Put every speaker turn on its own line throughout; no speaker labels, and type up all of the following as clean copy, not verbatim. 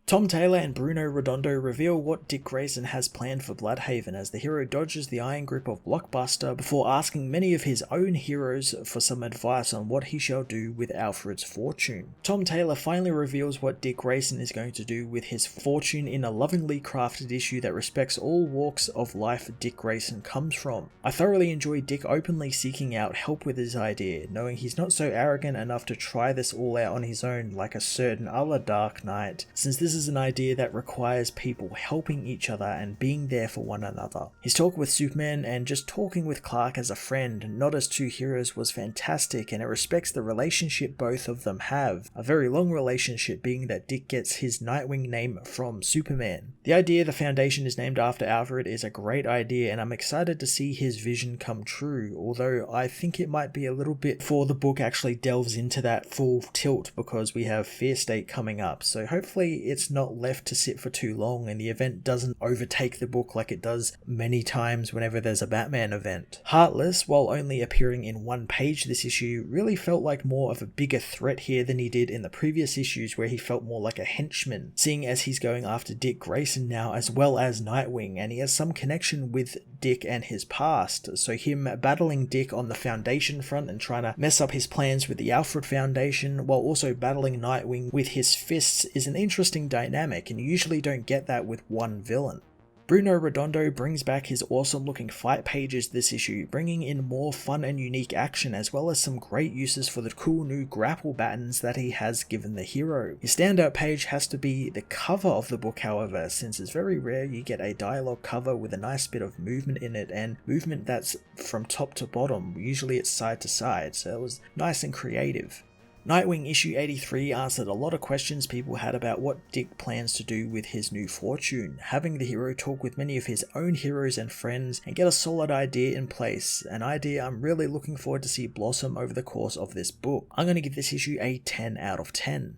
Tom Taylor and Bruno Redondo reveal what Dick Grayson has planned for Bludhaven as the hero dodges the iron grip of Blockbuster before asking many of his own heroes for some advice on what he shall do with Alfred's fortune. Tom Taylor finally reveals what Dick Grayson is going to do with his fortune in a lovingly crafted issue that respects all walks of life Dick Grayson comes from. I thoroughly enjoy Dick openly seeking out help with his idea, knowing he's not so arrogant enough to try this all out on his own like a certain other Dark Knight, since this is an idea that requires people helping each other and being there for one another. His talk with Superman and just talking with Clark as a friend, not as two heroes, was fantastic, and it respects the relationship both of them have, a very long relationship being that Dick gets his Nightwing name from Superman. The idea the Foundation is named after Alfred is a great idea, and I'm excited to see his vision come true, although I think it might be a little bit before the book actually delves into that full tilt because we have Fear State coming up, so hopefully it's not left to sit for too long and the event doesn't overtake the book like it does many times whenever there's a Batman event. Heartless, while only appearing in one page this issue, really felt like more of a bigger threat here than he did in the previous issues where he felt more like a henchman, seeing as he's going after Dick Grayson now as well as Nightwing, and he has some connection with Dick and his past, so him battling Dick on the Foundation front and trying to mess up his plans with the Alfred Foundation while also battling Nightwing with his fists is an interesting dynamic, and you usually don't get that with one villain. Bruno Redondo brings back his awesome looking fight pages this issue, bringing in more fun and unique action as well as some great uses for the cool new grapple buttons that he has given the hero. His standout page has to be the cover of the book, however, since it's very rare you get a dialogue cover with a nice bit of movement in it, and movement that's from top to bottom, usually it's side to side, so it was nice and creative. Nightwing issue 83 answered a lot of questions people had about what Dick plans to do with his new fortune, having the hero talk with many of his own heroes and friends and get a solid idea in place, an idea I'm really looking forward to see blossom over the course of this book. I'm going to give this issue a 10 out of 10.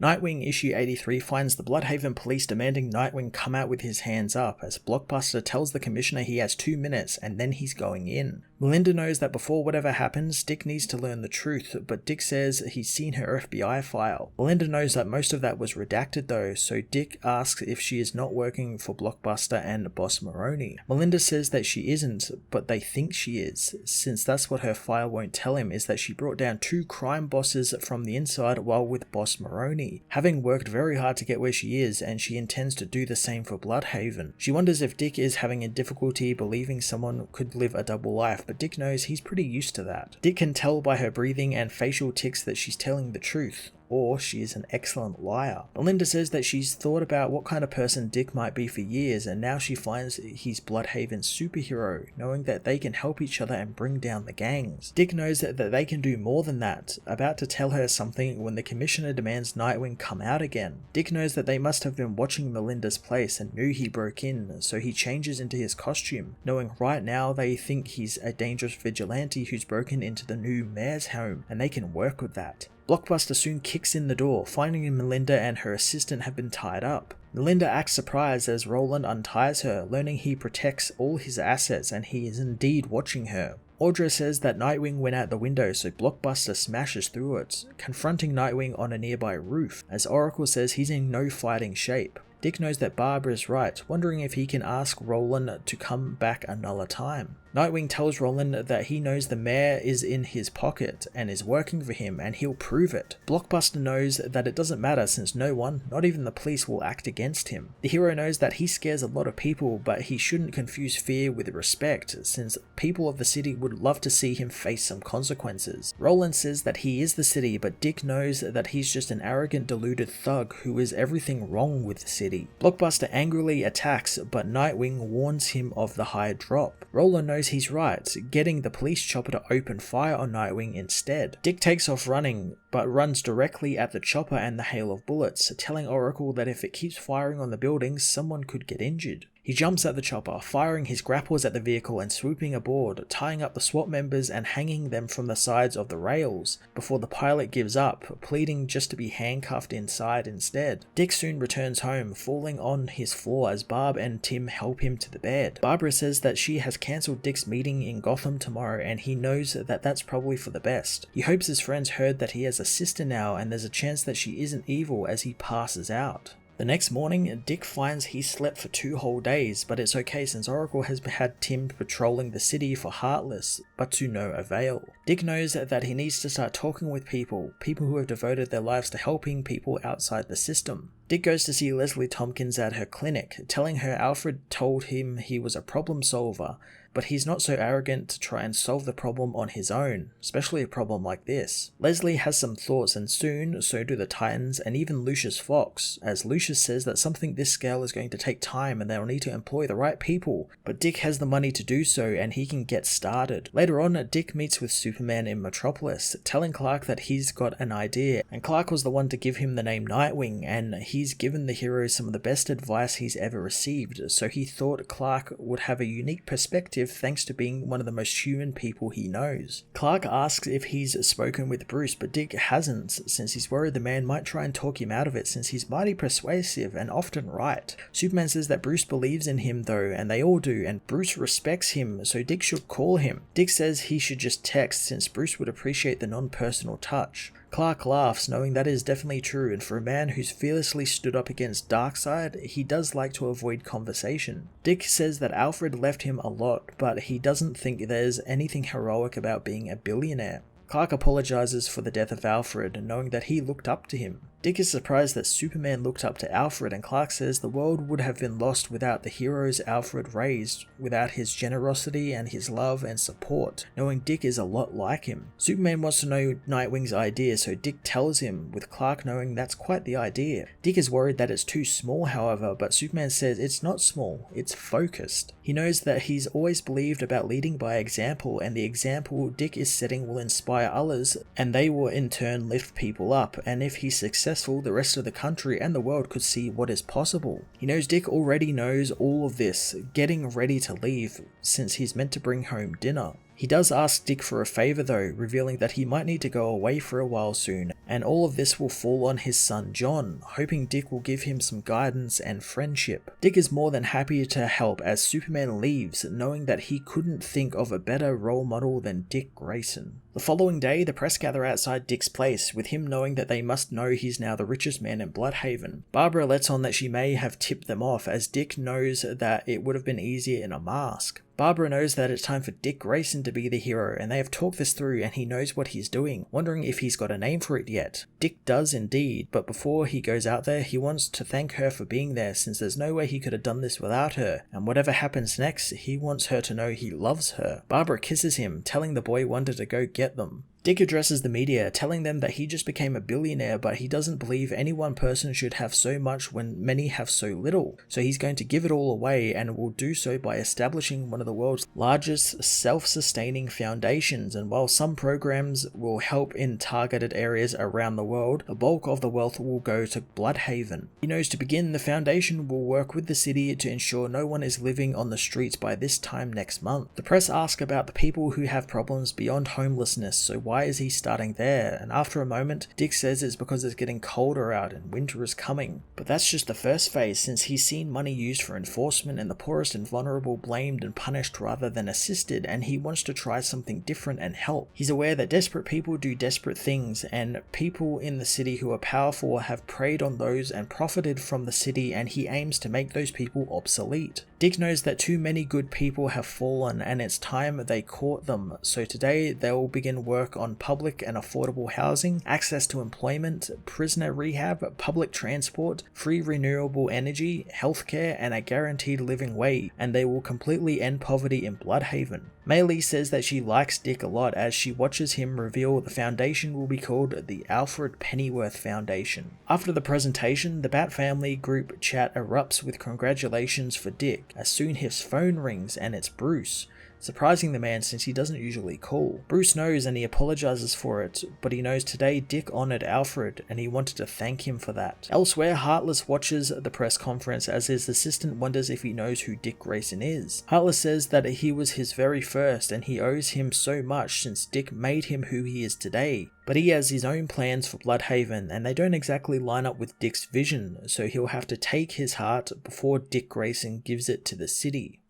Nightwing issue 83 finds the Bludhaven police demanding Nightwing come out with his hands up, as Blockbuster tells the commissioner he has 2 minutes and then he's going in. Melinda knows that before whatever happens, Dick needs to learn the truth, but Dick says he's seen her FBI file. Melinda knows that most of that was redacted though, so Dick asks if she is not working for Blockbuster and Boss Maroney. Melinda says that she isn't, but they think she is, since that's what her file won't tell him, is that she brought down 2 crime bosses from the inside while with Boss Maroney, having worked very hard to get where she is, and she intends to do the same for Bludhaven. She wonders if Dick is having a difficulty believing someone could live a double life, but Dick knows he's pretty used to that. Dick can tell by her breathing and facial tics that she's telling the truth, or she is an excellent liar. Melinda says that she's thought about what kind of person Dick might be for years, and now she finds he's Bludhaven's superhero, knowing that they can help each other and bring down the gangs. Dick knows that they can do more than that, about to tell her something when the commissioner demands Nightwing come out again. Dick knows that they must have been watching Melinda's place and knew he broke in, so he changes into his costume, knowing right now they think he's a dangerous vigilante who's broken into the new mayor's home, and they can work with that. Blockbuster soon kicks in the door, finding Melinda and her assistant have been tied up. Melinda acts surprised as Roland unties her, learning he protects all his assets and he is indeed watching her. Audra says that Nightwing went out the window, so Blockbuster smashes through it, confronting Nightwing on a nearby roof, as Oracle says he's in no fighting shape. Dick knows that Barbara is right, wondering if he can ask Roland to come back another time. Nightwing tells Roland that he knows the mayor is in his pocket and is working for him, and he'll prove it. Blockbuster knows that it doesn't matter since no one, not even the police, will act against him. The hero knows that he scares a lot of people, but he shouldn't confuse fear with respect, since people of the city would love to see him face some consequences. Roland says that he is the city, but Dick knows that he's just an arrogant, deluded thug who is everything wrong with the city. Blockbuster angrily attacks, but Nightwing warns him of the high drop. Roland knows he's right, getting the police chopper to open fire on Nightwing instead. Dick takes off running, but runs directly at the chopper and the hail of bullets, telling Oracle that if it keeps firing on the buildings, someone could get injured. He jumps at the chopper, firing his grapples at the vehicle and swooping aboard, tying up the SWAT members and hanging them from the sides of the rails, before the pilot gives up, pleading just to be handcuffed inside instead. Dick soon returns home, falling on his floor as Barb and Tim help him to the bed. Barbara says that she has cancelled Dick's meeting in Gotham tomorrow, and he knows that that's probably for the best. He hopes his friends heard that he has has a sister now, and there's a chance that she isn't evil as he passes out. The next morning, Dick finds he slept for 2 whole days, but it's okay since Oracle has had Tim patrolling the city for Heartless, but to no avail. Dick knows that he needs to start talking with people who have devoted their lives to helping people outside the system. Dick goes to see Leslie Tompkins at her clinic, telling her Alfred told him he was a problem solver, but he's not so arrogant to try and solve the problem on his own, especially a problem like this. Leslie has some thoughts, and soon so do the Titans and even Lucius Fox, as Lucius says that something this scale is going to take time and they'll need to employ the right people, but Dick has the money to do so and he can get started. Later on, Dick meets with Superman in Metropolis, telling Clark that he's got an idea, and Clark was the one to give him the name Nightwing, and he's given the hero some of the best advice he's ever received, so he thought Clark would have a unique perspective thanks to being one of the most human people he knows. Clark asks if he's spoken with Bruce, but Dick hasn't, since he's worried the man might try and talk him out of it since he's mighty persuasive and often right. Superman says that Bruce believes in him though, and they all do, and Bruce respects him, so Dick should call him. Dick says he should just text since Bruce would appreciate the non-personal touch. Clark laughs, knowing that is definitely true, and for a man who's fearlessly stood up against Darkseid, he does like to avoid conversation. Dick says that Alfred left him a lot, but he doesn't think there's anything heroic about being a billionaire. Clark apologizes for the death of Alfred, knowing that he looked up to him. Dick is surprised that Superman looked up to Alfred, and Clark says the world would have been lost without the heroes Alfred raised, without his generosity and his love and support, knowing Dick is a lot like him. Superman wants to know Nightwing's idea, so Dick tells him, with Clark knowing that's quite the idea. Dick is worried that it's too small, however, but Superman says it's not small, it's focused. He knows that he's always believed about leading by example, and the example Dick is setting will inspire others, and they will in turn lift people up, and if he's successful, the rest of the country and the world could see what is possible. He knows Dick already knows all of this, getting ready to leave, since he's meant to bring home dinner. He does ask Dick for a favor though, revealing that he might need to go away for a while soon, and all of this will fall on his son John, hoping Dick will give him some guidance and friendship. Dick is more than happy to help as Superman leaves, knowing that he couldn't think of a better role model than Dick Grayson. The following day, the press gather outside Dick's place, with him knowing that they must know he's now the richest man in Bludhaven. Barbara lets on that she may have tipped them off, as Dick knows that it would have been easier in a mask. Barbara knows that it's time for Dick Grayson to be the hero, and they have talked this through and he knows what he's doing, wondering if he's got a name for it yet. Dick does indeed, but before he goes out there, he wants to thank her for being there, since there's no way he could have done this without her, and whatever happens next, he wants her to know he loves her. Barbara kisses him, telling the boy wonder to go get them. Dick addresses the media, telling them that he just became a billionaire, but he doesn't believe any one person should have so much when many have so little, so he's going to give it all away, and will do so by establishing one of the world's largest self-sustaining foundations, and while some programs will help in targeted areas around the world, the bulk of the wealth will go to Bludhaven. He knows to begin, the foundation will work with the city to ensure no one is living on the streets by this time next month. The press ask about the people who have problems beyond homelessness, so why is he starting there? And after a moment, Dick says it's because it's getting colder out and winter is coming. But that's just the first phase, since he's seen money used for enforcement and the poorest and vulnerable blamed and punished rather than assisted, and he wants to try something different and help. He's aware that desperate people do desperate things, and people in the city who are powerful have preyed on those and profited from the city, and he aims to make those people obsolete. Dick knows that too many good people have fallen, and it's time they caught them, so today they will begin work on public and affordable housing, access to employment, prisoner rehab, public transport, free renewable energy, healthcare, and a guaranteed living wage, and they will completely end poverty in Bludhaven. Maylee says that she likes Dick a lot as she watches him reveal the foundation will be called the Alfred Pennyworth Foundation. After the presentation, the Bat Family group chat erupts with congratulations for Dick, as soon his phone rings and it's Bruce, surprising the man since he doesn't usually call. Bruce knows and he apologizes for it, but he knows today Dick honored Alfred and he wanted to thank him for that. Elsewhere, Heartless watches the press conference as his assistant wonders if he knows who Dick Grayson is. Heartless says that he was his very first and he owes him so much since Dick made him who he is today. But he has his own plans for Bludhaven and they don't exactly line up with Dick's vision, so he'll have to take his heart before Dick Grayson gives it to the city.